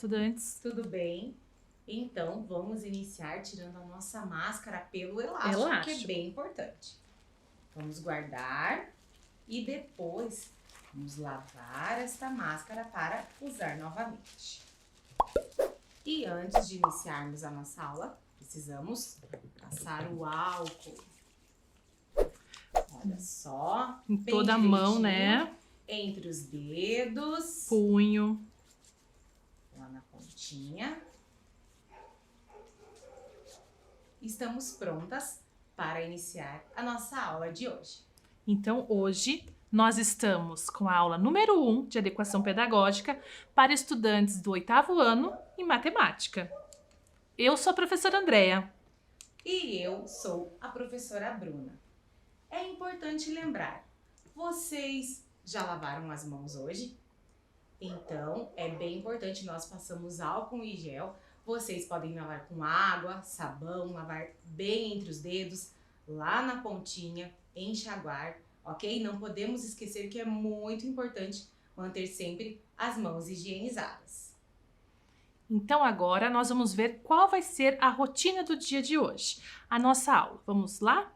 estudantes? Tudo bem? Então, vamos iniciar tirando a nossa máscara pelo elástico, que é bem importante. Vamos guardar e depois vamos lavar esta máscara para usar novamente. E antes de iniciarmos a nossa aula, precisamos passar o álcool. Olha só. Em toda a mão, né? Entre os dedos. Punho. Lá na pontinha. Estamos prontas para iniciar a nossa aula de hoje. Então, hoje nós estamos com a aula número 1 de adequação pedagógica para estudantes do 8º ano em matemática. Eu sou a professora Andréia. E eu sou a professora Bruna. É importante lembrar, vocês já lavaram as mãos hoje? Então, é bem importante, nós passamos álcool e gel. Vocês podem lavar com água, sabão, lavar bem entre os dedos, lá na pontinha, enxaguar, ok? Não podemos esquecer que é muito importante manter sempre as mãos higienizadas. Então agora nós vamos ver qual vai ser a rotina do dia de hoje. A nossa aula. Vamos lá?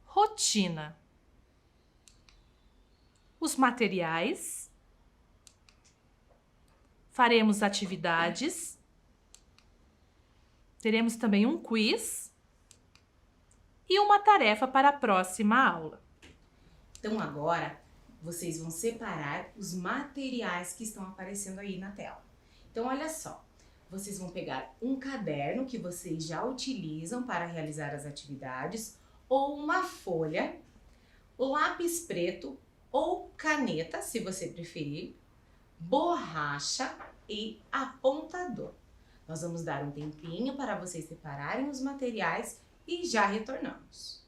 Rotina. Os materiais. Faremos atividades. Teremos também um quiz e uma tarefa para a próxima aula. Então agora vocês vão separar os materiais que estão aparecendo aí na tela. Então olha só, vocês vão pegar um caderno que vocês já utilizam para realizar as atividades, ou uma folha, lápis preto ou caneta, se você preferir, borracha e apontador. Nós vamos dar um tempinho para vocês separarem os materiais e já retornamos.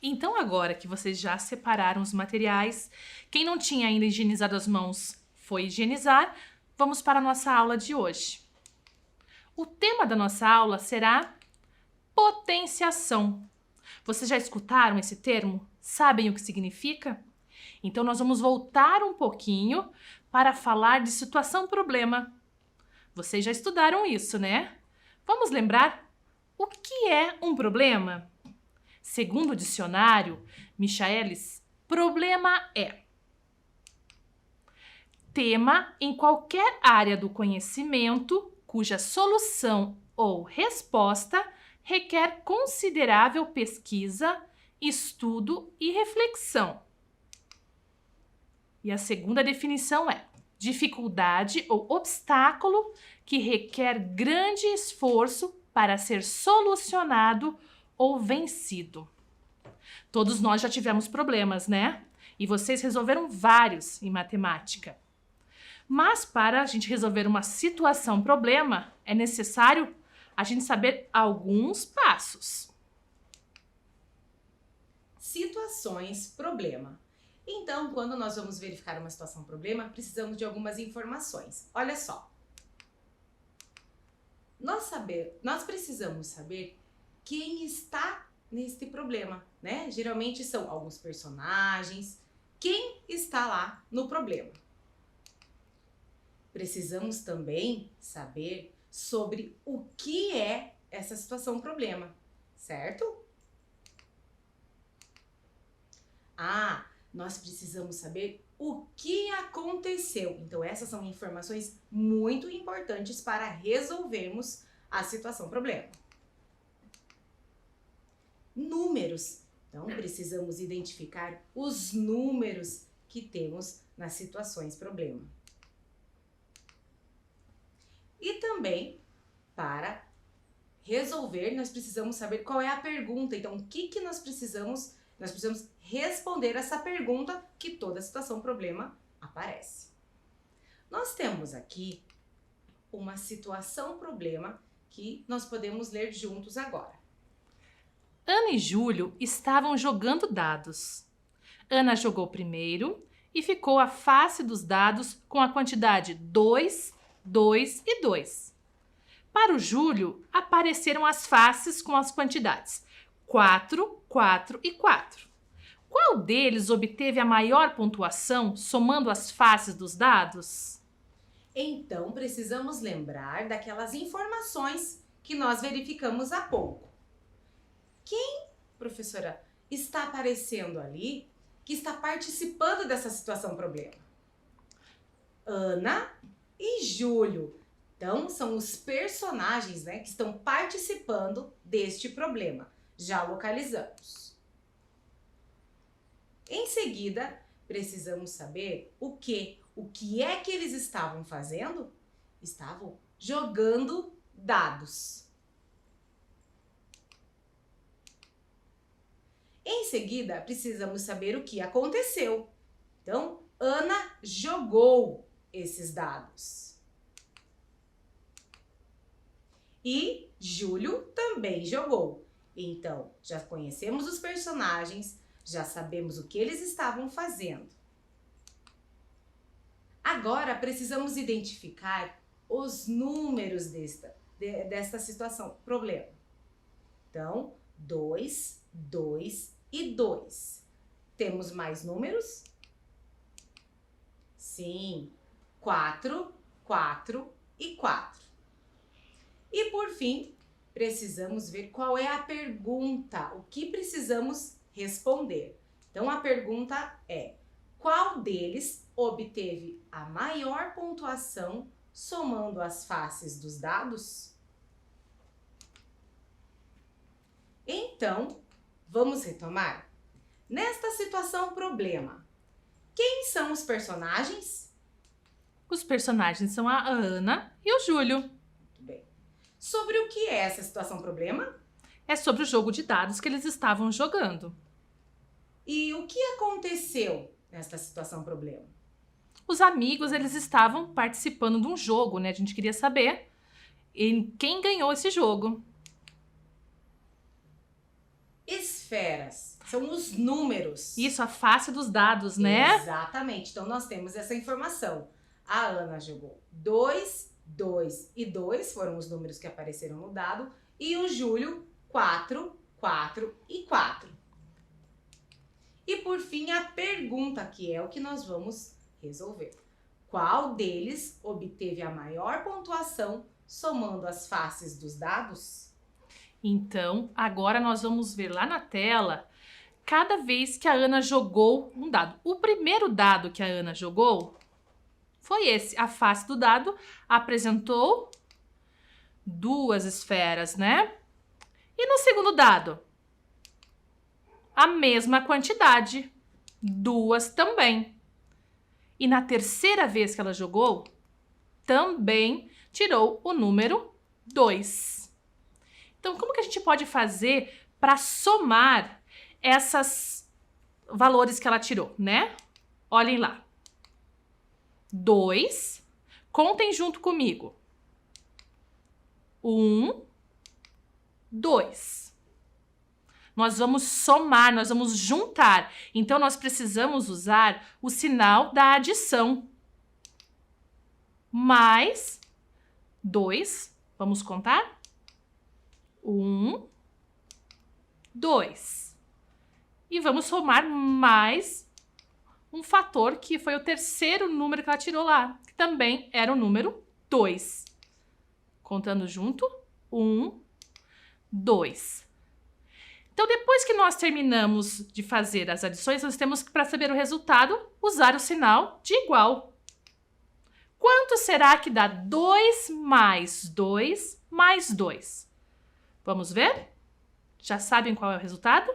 Então, agora que vocês já separaram os materiais, quem não tinha ainda higienizado as mãos foi higienizar, vamos para a nossa aula de hoje. O tema da nossa aula será potenciação. Vocês já escutaram esse termo? Sabem o que significa? Então, nós vamos voltar um pouquinho para falar de situação-problema. Vocês já estudaram isso, né? Vamos lembrar o que é um problema? Segundo o dicionário, Michaelis, problema é tema em qualquer área do conhecimento cuja solução ou resposta requer considerável pesquisa, estudo e reflexão. E a segunda definição é dificuldade ou obstáculo que requer grande esforço para ser solucionado ou vencido. Todos nós já tivemos problemas, né? E vocês resolveram vários em matemática. Mas para a gente resolver uma situação-problema, é necessário a gente saber alguns passos. Situações-problema. Então, quando nós vamos verificar uma situação-problema, precisamos de algumas informações. Olha só. Nós precisamos saber quem está neste problema, né? Geralmente são alguns personagens. Quem está lá no problema? Precisamos também saber sobre o que é essa situação-problema, certo? Nós precisamos saber o que aconteceu. Então, essas são informações muito importantes para resolvermos a situação-problema. Números. Então, precisamos identificar os números que temos nas situações-problema. E também, para resolver, nós precisamos saber qual é a pergunta. Então, o que nós precisamos? Nós precisamos responder essa pergunta que toda situação-problema aparece. Nós temos aqui uma situação-problema que nós podemos ler juntos agora. Ana e Júlio estavam jogando dados. Ana jogou primeiro e ficou a face dos dados com a quantidade 2, 2 e 2. Para o Júlio, apareceram as faces com as quantidades 4, 4 e 4. Qual deles obteve a maior pontuação somando as faces dos dados? Então, precisamos lembrar daquelas informações que nós verificamos há pouco. Quem, professora, está aparecendo ali que está participando dessa situação-problema? Ana e Júlio. Então, são os personagens, né, que estão participando deste problema. Já localizamos. Em seguida, precisamos saber o que é que eles estavam fazendo? Estavam jogando dados. Em seguida, precisamos saber o que aconteceu. Então, Ana jogou esses dados. E Júlio também jogou. Então, já conhecemos os personagens, já sabemos o que eles estavam fazendo. Agora, precisamos identificar os números desta situação, problema. Então, 2, 2 e 2. Temos mais números? Sim, 4, 4 e 4. E por fim, precisamos ver qual é a pergunta, o que precisamos responder. Então, a pergunta é: qual deles obteve a maior pontuação somando as faces dos dados? Então, vamos retomar? Nesta situação problema, quem são os personagens? Os personagens são a Ana e o Júlio. Muito bem. Sobre o que é essa situação problema? É sobre o jogo de dados que eles estavam jogando. E o que aconteceu nesta situação problema? Os amigos, eles estavam participando de um jogo, né? A gente queria saber quem ganhou esse jogo. Esferas São os números. Isso, a face dos dados, né? Exatamente. Então, nós temos essa informação. A Ana jogou 2, 2 e 2, foram os números que apareceram no dado. E o Júlio, 4, 4 e 4. E por fim, a pergunta, que é o que nós vamos resolver. Qual deles obteve a maior pontuação somando as faces dos dados? Então, agora nós vamos ver lá na tela cada vez que a Ana jogou um dado. O primeiro dado que a Ana jogou foi esse. A face do dado apresentou 2 esferas, né? E no segundo dado? A mesma quantidade, 2 também. E na terceira vez que ela jogou, também tirou o número 2. Então, como que a gente pode fazer para somar esses valores que ela tirou, né? Olhem lá. 2, contem junto comigo. 1, 2. Nós vamos somar, nós vamos juntar. Então, nós precisamos usar o sinal da adição. Mais 2. Vamos contar? 1, 2. E vamos somar mais um fator que foi o terceiro número que ela tirou lá, que também era o número 2. Contando junto, 1, 2. Então, depois que nós terminamos de fazer as adições, nós temos que, para saber o resultado, usar o sinal de igual. Quanto será que dá 2 mais 2 mais 2? Vamos ver? Já sabem qual é o resultado?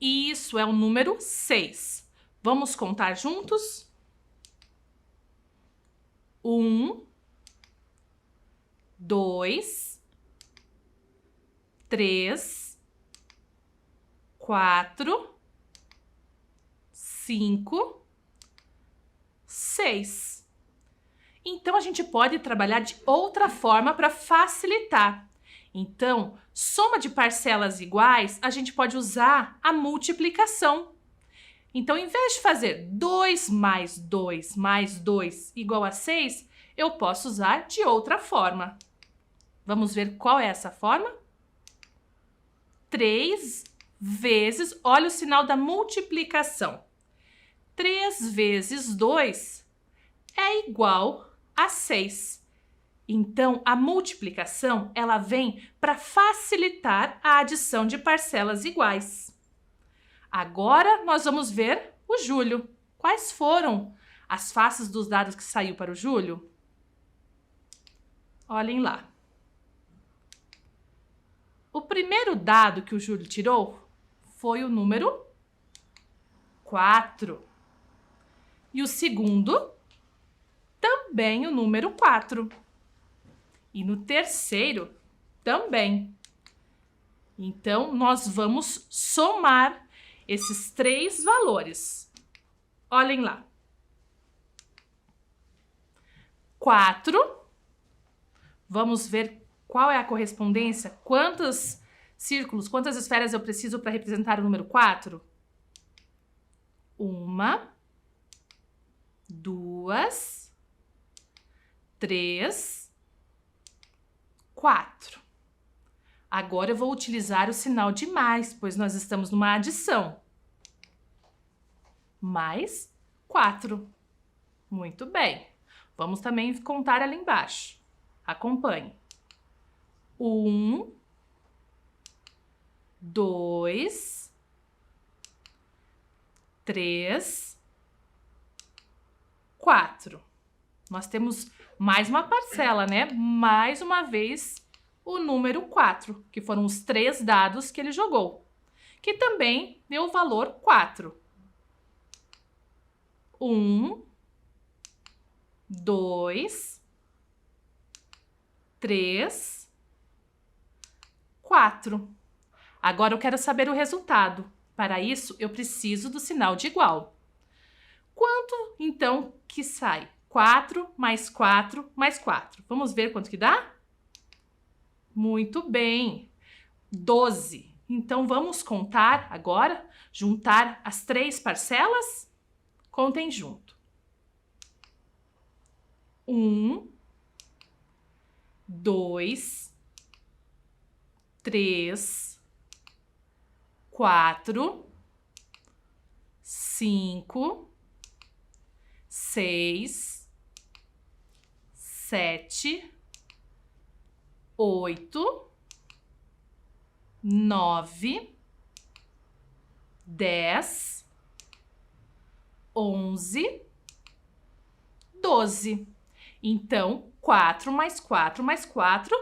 Isso é o número 6. Vamos contar juntos? 1, 2, 3, 4, 5, 6. Então, a gente pode trabalhar de outra forma para facilitar. Então, soma de parcelas iguais, a gente pode usar a multiplicação. Então, em vez de fazer 2 mais 2 mais 2 igual a 6, eu posso usar de outra forma. Vamos ver qual é essa forma? 3 vezes, olha o sinal da multiplicação. 3 vezes 2 é igual a 6. Então, a multiplicação, ela vem para facilitar a adição de parcelas iguais. Agora, nós vamos ver o Júlio. Quais foram as faces dos dados que saiu para o Júlio? Olhem lá. O primeiro dado que o Júlio tirou foi o número 4. E o segundo, também o número 4. E no terceiro, também. Então, nós vamos somar esses 3 valores. Olhem lá. 4. Vamos ver qual é a correspondência? Quantos círculos, quantas esferas eu preciso para representar o número 4? 1, 2, 3, 4. Agora eu vou utilizar o sinal de mais, pois nós estamos numa adição. Mais 4. Muito bem. Vamos também contar ali embaixo. Acompanhe. 1, 2, 3, 4. Nós temos mais uma parcela, né? Mais uma vez o número 4, que foram os 3 dados que ele jogou, que também deu o valor 4. 1, 2, 3, 4. Agora eu quero saber o resultado. Para isso, eu preciso do sinal de igual. Quanto, então, que sai? 4 mais 4 mais 4. Vamos ver quanto que dá? Muito bem. 12. Então, vamos contar agora, juntar as 3 parcelas? Contem junto. 1, 2, 3, 4, 5, 6, 7, 8, 9, 10, 11, 12. Então, 4 mais 4 mais 4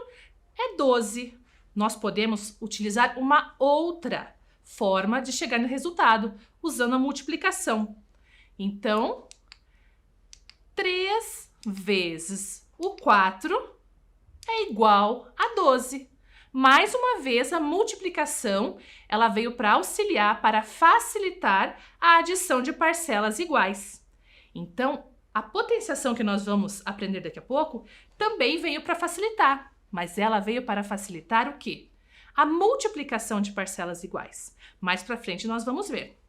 é 12. Nós podemos utilizar uma outra forma de chegar no resultado, usando a multiplicação. Então, 3 vezes o 4 é igual a 12. Mais uma vez, a multiplicação ela veio para auxiliar, para facilitar a adição de parcelas iguais. Então, a potenciação que nós vamos aprender daqui a pouco também veio para facilitar, mas ela veio para facilitar o quê? A multiplicação de parcelas iguais. Mais para frente nós vamos ver.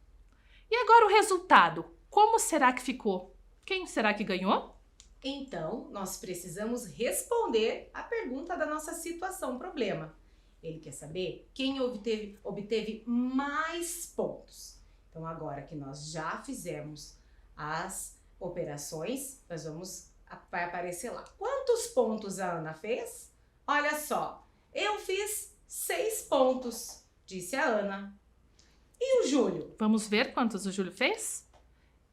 E agora o resultado, como será que ficou? Quem será que ganhou? Então, nós precisamos responder a pergunta da nossa situação problema. Ele quer saber quem obteve mais pontos. Então, agora que nós já fizemos as operações, vai aparecer lá. Quantos pontos a Ana fez? Olha só, eu fiz 6 pontos, disse a Ana. E o Júlio? Vamos ver quantos o Júlio fez?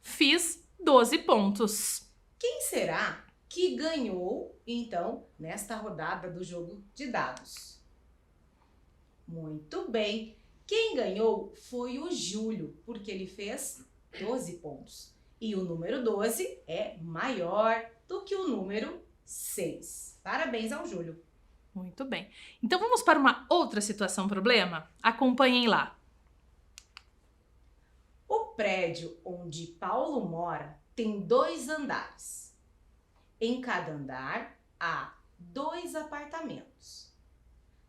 Fiz 12 pontos. Quem será que ganhou, então, nesta rodada do jogo de dados? Muito bem. Quem ganhou foi o Júlio, porque ele fez 12 pontos. E o número 12 é maior do que o número 6. Parabéns ao Júlio. Muito bem. Então vamos para uma outra situação problema? Acompanhem lá. O prédio onde Paulo mora tem 2 andares. Em cada andar há 2 apartamentos.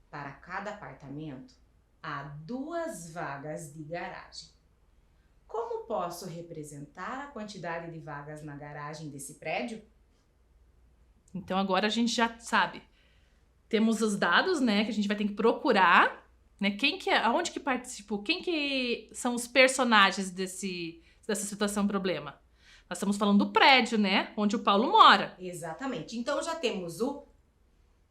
Para cada apartamento há 2 vagas de garagem. Como posso representar a quantidade de vagas na garagem desse prédio? Então agora a gente já sabe. Temos os dados, né, que a gente vai ter que procurar, né? Aonde que participou? Quem que são os personagens dessa situação problema? Nós estamos falando do prédio, né, onde o Paulo mora. Exatamente. Então já temos o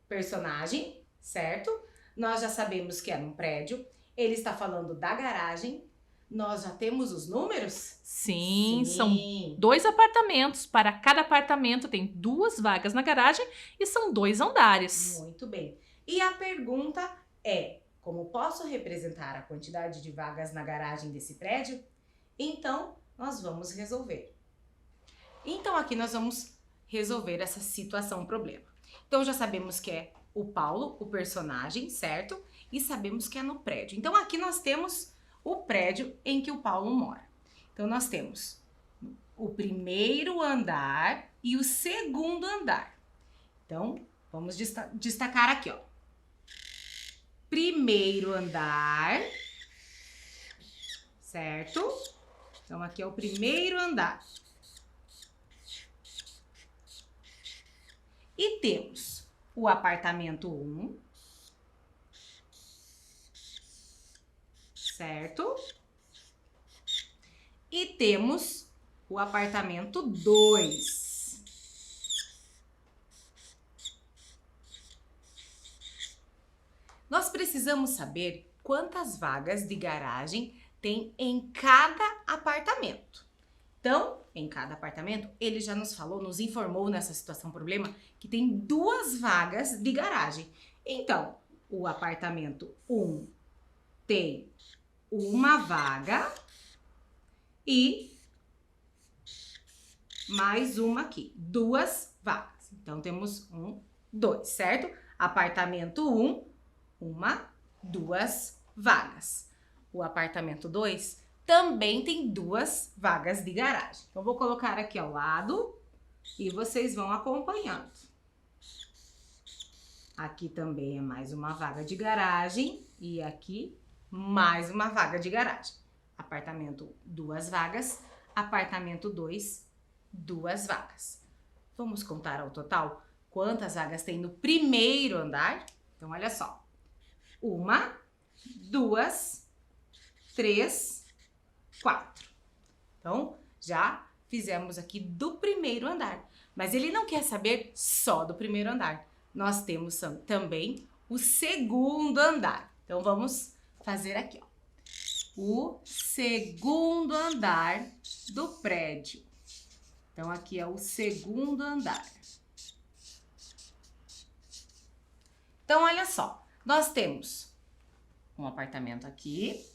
personagem, certo? Nós já sabemos que é num prédio. Ele está falando da garagem. Nós já temos os números? Sim, são 2 apartamentos. Para cada apartamento tem 2 vagas na garagem e são 2 andares. Muito bem. E a pergunta é: como posso representar a quantidade de vagas na garagem desse prédio? Então, nós vamos resolver. Então, aqui nós vamos resolver essa situação problema. Então, já sabemos que é o Paulo, o personagem, certo? E sabemos que é no prédio. Então, aqui nós temos o prédio em que o Paulo mora. Então, nós temos o primeiro andar e o segundo andar. Então, vamos destacar aqui, ó. Primeiro andar, certo? Então, aqui é o primeiro andar. E temos o apartamento 1, certo? E temos o apartamento 2. Nós precisamos saber quantas vagas de garagem tem em cada apartamento. Então, em cada apartamento, ele já nos falou, nos informou nessa situação problema, que tem 2 vagas de garagem. Então, o apartamento 1 tem 1 vaga e mais uma aqui, 2 vagas. Então, temos 1, 2, certo? Apartamento 1, 1, 2 vagas. O apartamento 2 também tem 2 vagas de garagem. Então, vou colocar aqui ao lado e vocês vão acompanhando. Aqui também é mais uma vaga de garagem e aqui mais uma vaga de garagem. Apartamento 2 vagas, apartamento 2, 2 vagas. Vamos contar ao total quantas vagas tem no primeiro andar? Então, olha só. 1, 2, 3, 4. Então, já fizemos aqui do primeiro andar. Mas ele não quer saber só do primeiro andar. Nós temos também o segundo andar. Então, vamos fazer aqui, ó. O segundo andar do prédio. Então, aqui é o segundo andar. Então, olha só. Nós temos um apartamento aqui,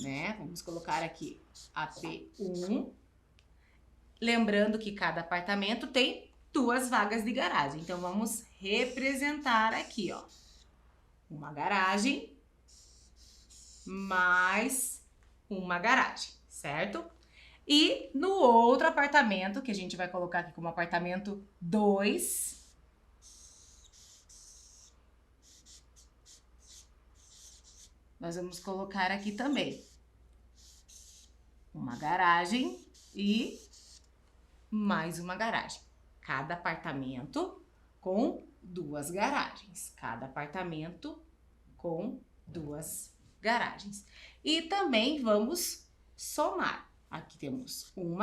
né? Vamos colocar aqui AP1. Lembrando que cada apartamento tem 2 vagas de garagem. Então, vamos representar aqui, ó. Uma garagem mais uma garagem, certo? E no outro apartamento, que a gente vai colocar aqui como apartamento 2, nós vamos colocar aqui também uma garagem e mais uma garagem. Cada apartamento com 2 garagens. Cada apartamento com 2 garagens. E também vamos somar. Aqui temos 1,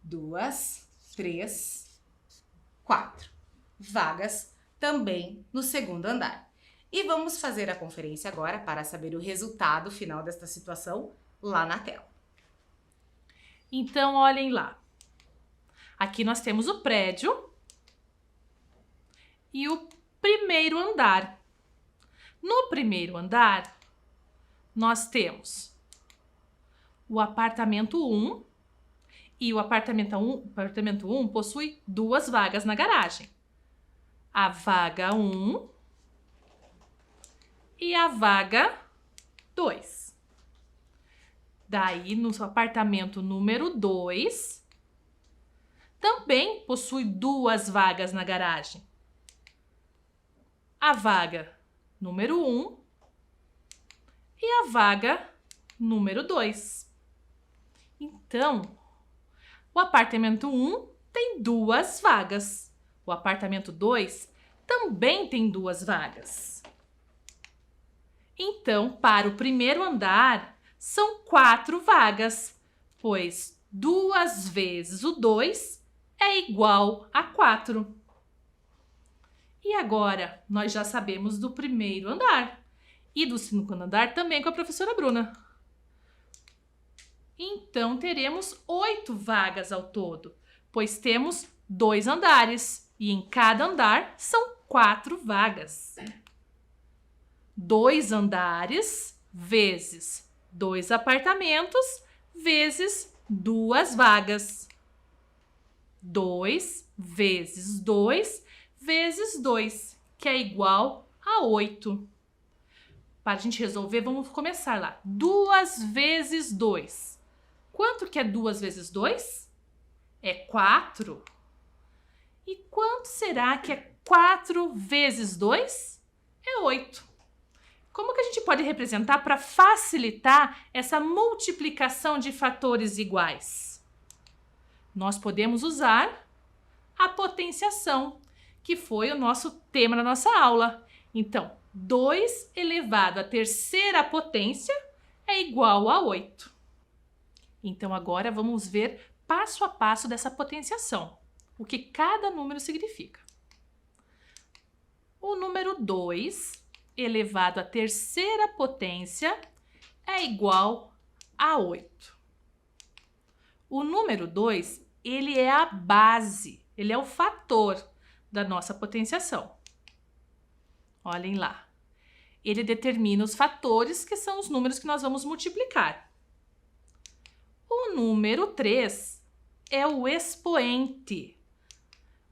2, 3, 4 vagas também no segundo andar. E vamos fazer a conferência agora para saber o resultado final desta situação lá na tela. Então, olhem lá. Aqui nós temos o prédio e o primeiro andar. No primeiro andar, nós temos o apartamento 1 e o apartamento 1 possui 2 vagas na garagem. A vaga 1 e a vaga 2. Daí, no apartamento número 2, também possui 2 vagas na garagem. A vaga número 1 e a vaga número 2. Então, o apartamento 1 tem 2 vagas. O apartamento 2 também tem 2 vagas. Então, para o primeiro andar, são 4 vagas, pois 2 vezes o 2 é igual a 4. E agora, nós já sabemos do primeiro andar e do segundo andar também com a professora Bruna. Então, teremos 8 vagas ao todo, pois temos 2 andares e em cada andar são 4 vagas. 2 andares vezes 2 apartamentos vezes 2 vagas. 2 vezes 2 vezes 2, que é igual a 8. Para a gente resolver, vamos começar lá. 2 vezes 2. Quanto que é 2 vezes 2? É 4. E quanto será que é 4 vezes 2? É 8. Como que a gente pode representar para facilitar essa multiplicação de fatores iguais? Nós podemos usar a potenciação, que foi o nosso tema da nossa aula. Então, 2 elevado à terceira potência é igual a 8. Então, agora vamos ver passo a passo dessa potenciação, o que cada número significa. O número 2 elevado à terceira potência é igual a 8. O número 2, ele é a base, ele é o fator da nossa potenciação. Olhem lá. Ele determina os fatores, que são os números que nós vamos multiplicar. O número 3 é o expoente.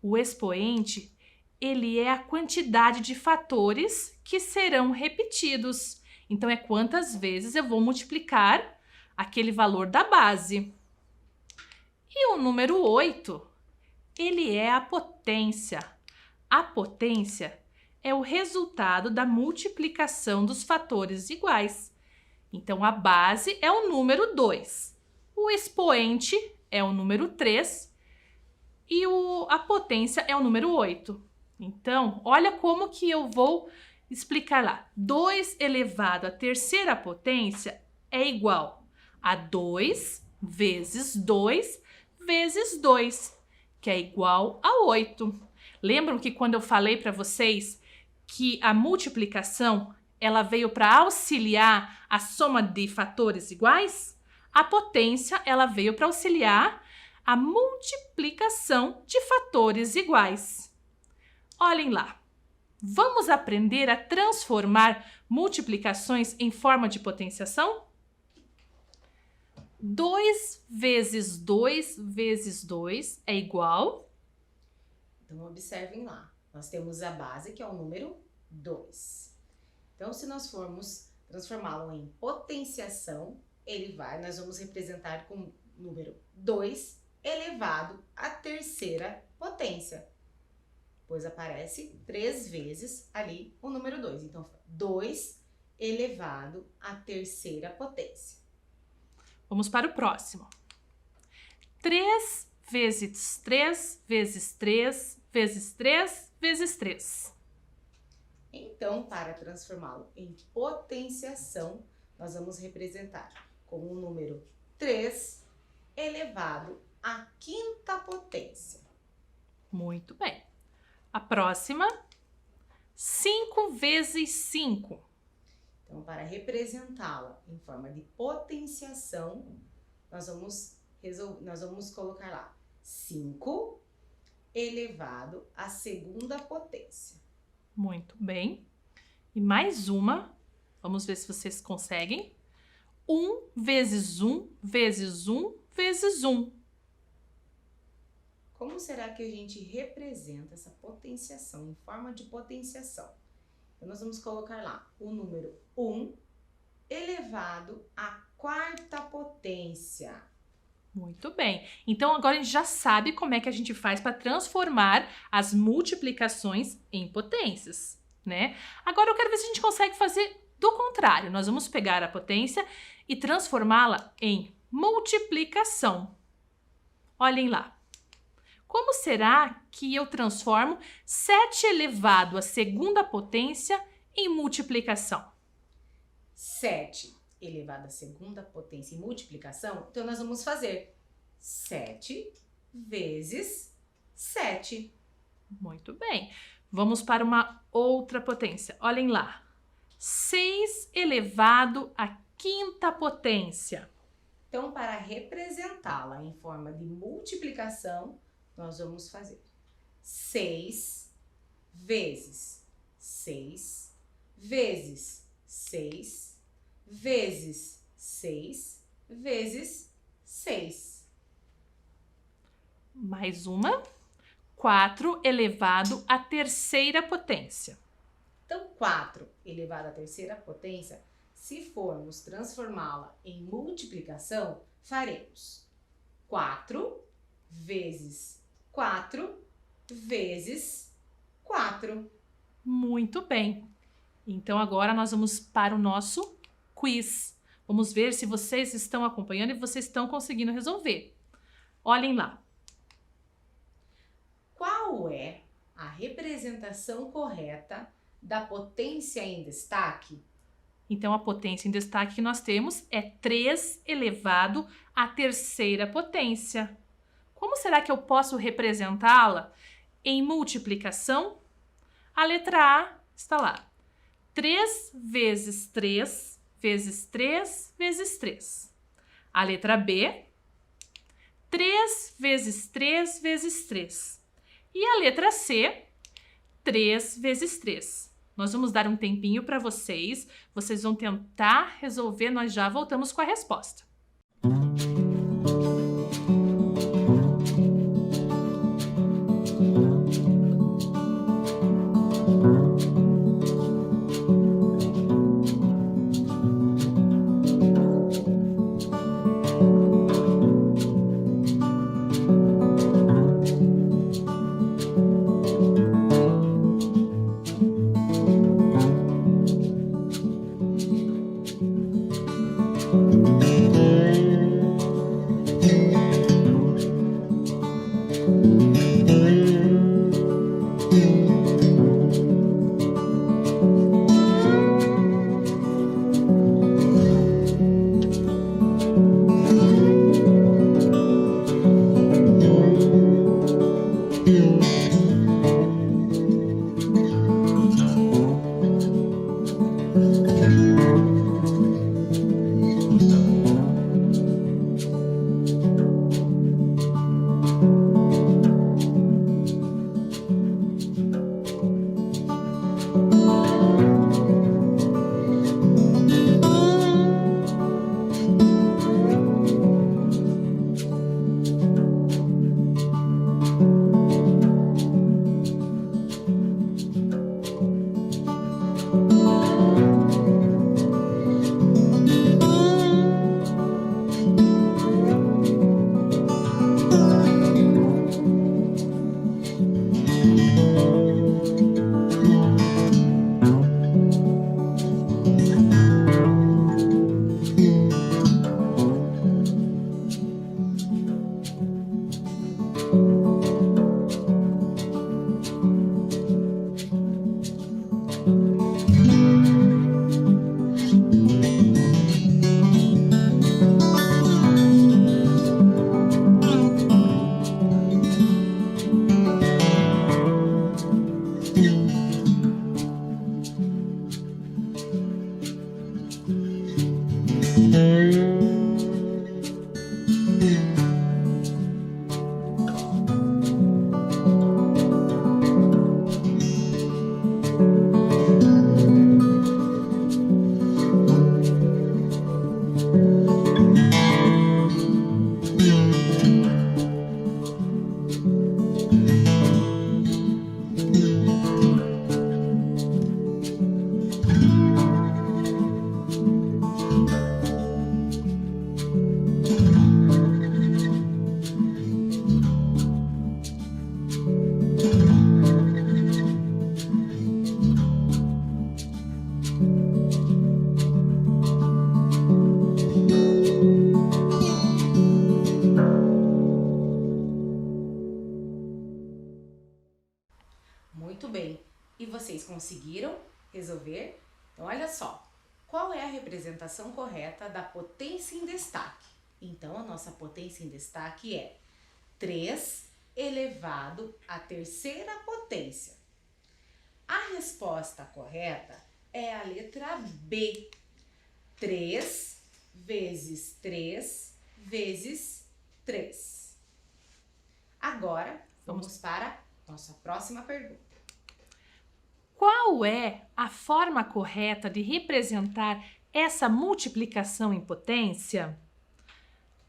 O expoente, ele é a quantidade de fatores que serão repetidos. Então, é quantas vezes eu vou multiplicar aquele valor da base. E o número 8, ele é a potência. A potência é o resultado da multiplicação dos fatores iguais. Então, a base é o número 2. O expoente é o número 3 e a potência é o número 8. Então, olha como que eu vou explicar lá. 2 elevado à terceira potência é igual a 2 vezes 2 vezes 2, que é igual a 8. Lembram que quando eu falei para vocês que a multiplicação ela veio para auxiliar a soma de fatores iguais? A potência ela veio para auxiliar a multiplicação de fatores iguais. Olhem lá. Vamos aprender a transformar multiplicações em forma de potenciação? 2 vezes 2 vezes 2 é igual? Então, observem lá. Nós temos a base, que é o número 2. Então, se nós formos transformá-lo em potenciação, nós vamos representar com o número 2 elevado à terceira potência. Pois aparece 3 vezes ali o número 2. Então, 2 elevado à terceira potência. Vamos para o próximo. 3 vezes 3 vezes 3 vezes 3 vezes 3. Então, para transformá-lo em potenciação, nós vamos representar com o número 3 elevado à quinta potência. Muito bem. A próxima, 5 vezes 5. Então, para representá-la em forma de potenciação, nós vamos colocar lá 5 elevado à segunda potência. Muito bem. E mais uma. Vamos ver se vocês conseguem. 1 vezes 1 vezes 1 vezes 1. Como será que a gente representa essa potenciação em forma de potenciação? Então, nós vamos colocar lá o número 1 elevado à quarta potência. Muito bem. Então, agora a gente já sabe como é que a gente faz para transformar as multiplicações em potências, né? Agora eu quero ver se a gente consegue fazer do contrário. Nós vamos pegar a potência e transformá-la em multiplicação. Olhem lá. Como será que eu transformo 7 elevado à segunda potência em multiplicação? 7 elevado à segunda potência em multiplicação, então nós vamos fazer 7 vezes 7. Muito bem. Vamos para uma outra potência. Olhem lá. 6 elevado à quinta potência. Então, para representá-la em forma de multiplicação, nós vamos fazer 6 vezes 6 vezes 6 vezes 6 vezes 6. Mais uma. 4 elevado à terceira potência. Então, 4 elevado à terceira potência, se formos transformá-la em multiplicação, faremos 4 vezes 4 vezes 4. Muito bem. Então, agora nós vamos para o nosso quiz. Vamos ver se vocês estão acompanhando e vocês estão conseguindo resolver. Olhem lá. Qual é a representação correta da potência em destaque? Então, a potência em destaque que nós temos é 3 elevado à terceira potência. Como será que eu posso representá-la em multiplicação? A letra A está lá. 3 vezes 3 vezes 3 vezes 3. A letra B, 3 vezes 3 vezes 3. E a letra C, 3 vezes 3. Nós vamos dar um tempinho para vocês. Vocês vão tentar resolver. Nós já voltamos com a resposta. Muito bem. E vocês conseguiram resolver? Então, olha só. Qual é a representação correta da potência em destaque? Então, a nossa potência em destaque é 3 elevado à terceira potência. A resposta correta é a letra B. 3 vezes 3 vezes 3. Agora, vamos para a nossa próxima pergunta. Qual é a forma correta de representar essa multiplicação em potência?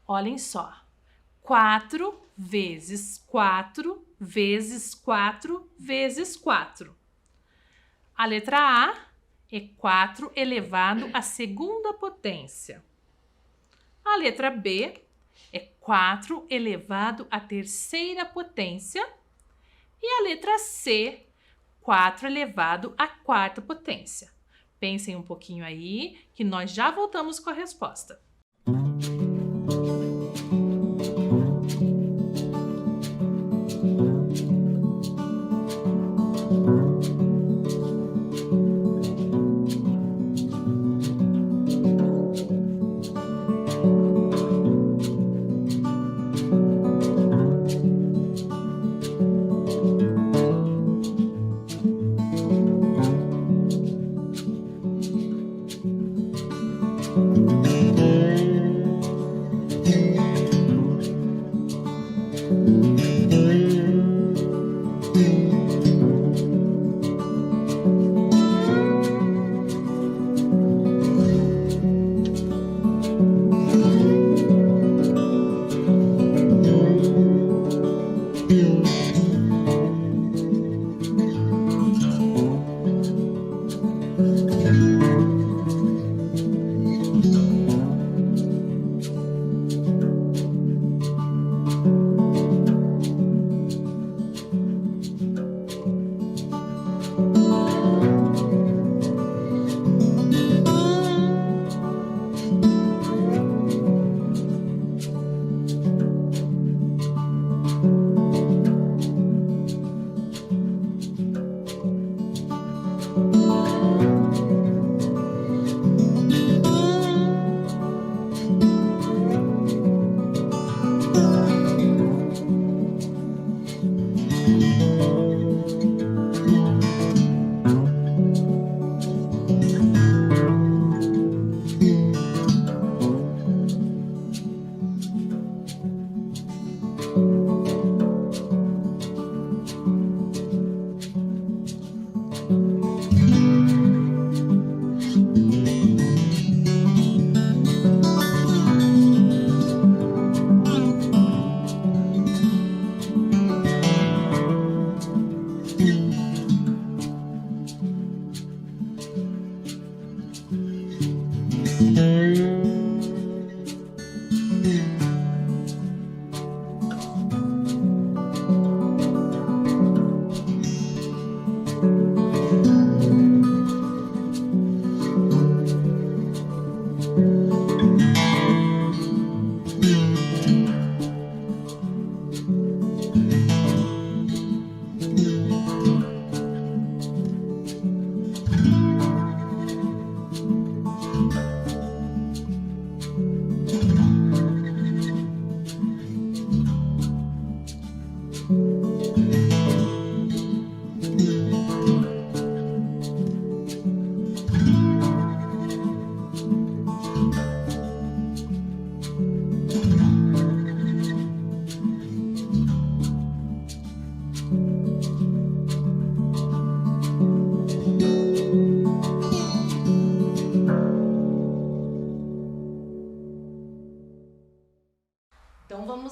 Olhem só. 4 vezes 4 vezes 4 vezes 4. A letra A é 4 elevado à segunda potência. A letra B é 4 elevado à terceira potência. E a letra C, 4 elevado à quarta potência. Pensem um pouquinho aí, que nós já voltamos com a resposta.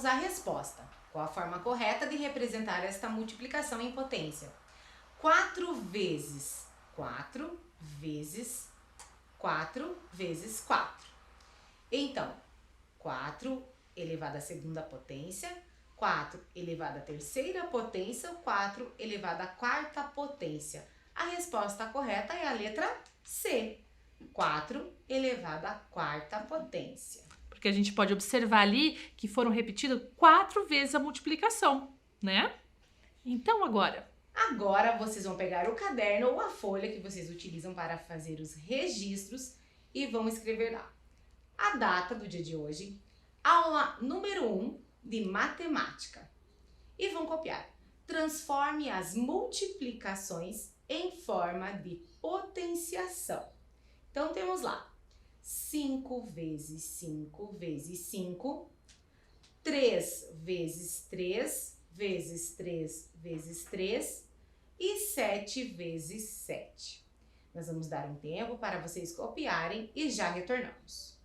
vamos à resposta. Qual a forma correta de representar esta multiplicação em potência? 4 vezes 4 vezes 4 vezes 4. Então, 4 elevado à segunda potência, 4 elevado à terceira potência, 4 elevado à quarta potência. A resposta correta é a letra C, 4 elevado à quarta potência. Porque a gente pode observar ali que foram repetidas 4 vezes a multiplicação, né? Então agora Vocês vão pegar o caderno ou a folha que vocês utilizam para fazer os registros e vão escrever lá a data do dia de hoje, aula número 1 de matemática. E vão copiar. Transforme as multiplicações em forma de potenciação. Então temos lá 5 vezes 5 vezes 5, 3 vezes 3 vezes 3 vezes 3 e 7 vezes 7. Nós vamos dar um tempo para vocês copiarem e já retornamos.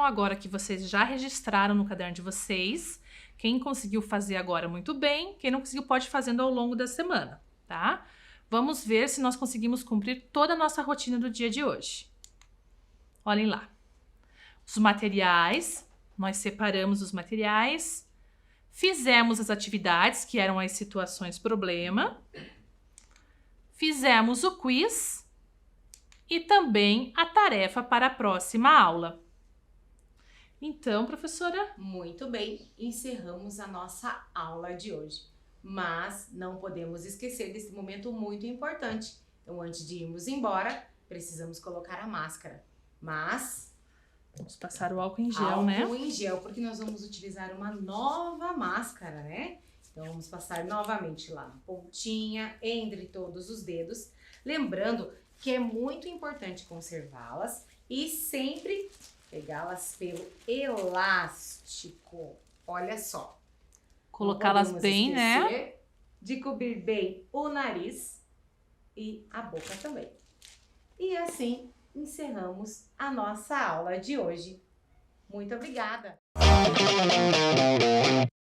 agora que vocês já registraram no caderno de vocês. Quem conseguiu fazer agora, muito bem. Quem não conseguiu, pode ir fazendo ao longo da semana, tá? Vamos ver se nós conseguimos cumprir toda a nossa rotina do dia de hoje. Olhem lá. Os materiais, nós separamos os materiais. Fizemos as atividades, que eram as situações problema. Fizemos o quiz e também a tarefa para a próxima aula. Então, professora? Muito bem, encerramos a nossa aula de hoje. Mas não podemos esquecer desse momento muito importante. Então, antes de irmos embora, precisamos colocar a máscara. Mas vamos passar o álcool em gel, né? Álcool em gel, porque nós vamos utilizar uma nova máscara, né? Então, vamos passar novamente lá na pontinha, entre todos os dedos. Lembrando que é muito importante conservá-las e sempre pegá-las pelo elástico. Olha só. Colocá-las bem, né? De cobrir bem o nariz e a boca também. E assim encerramos a nossa aula de hoje. Muito obrigada!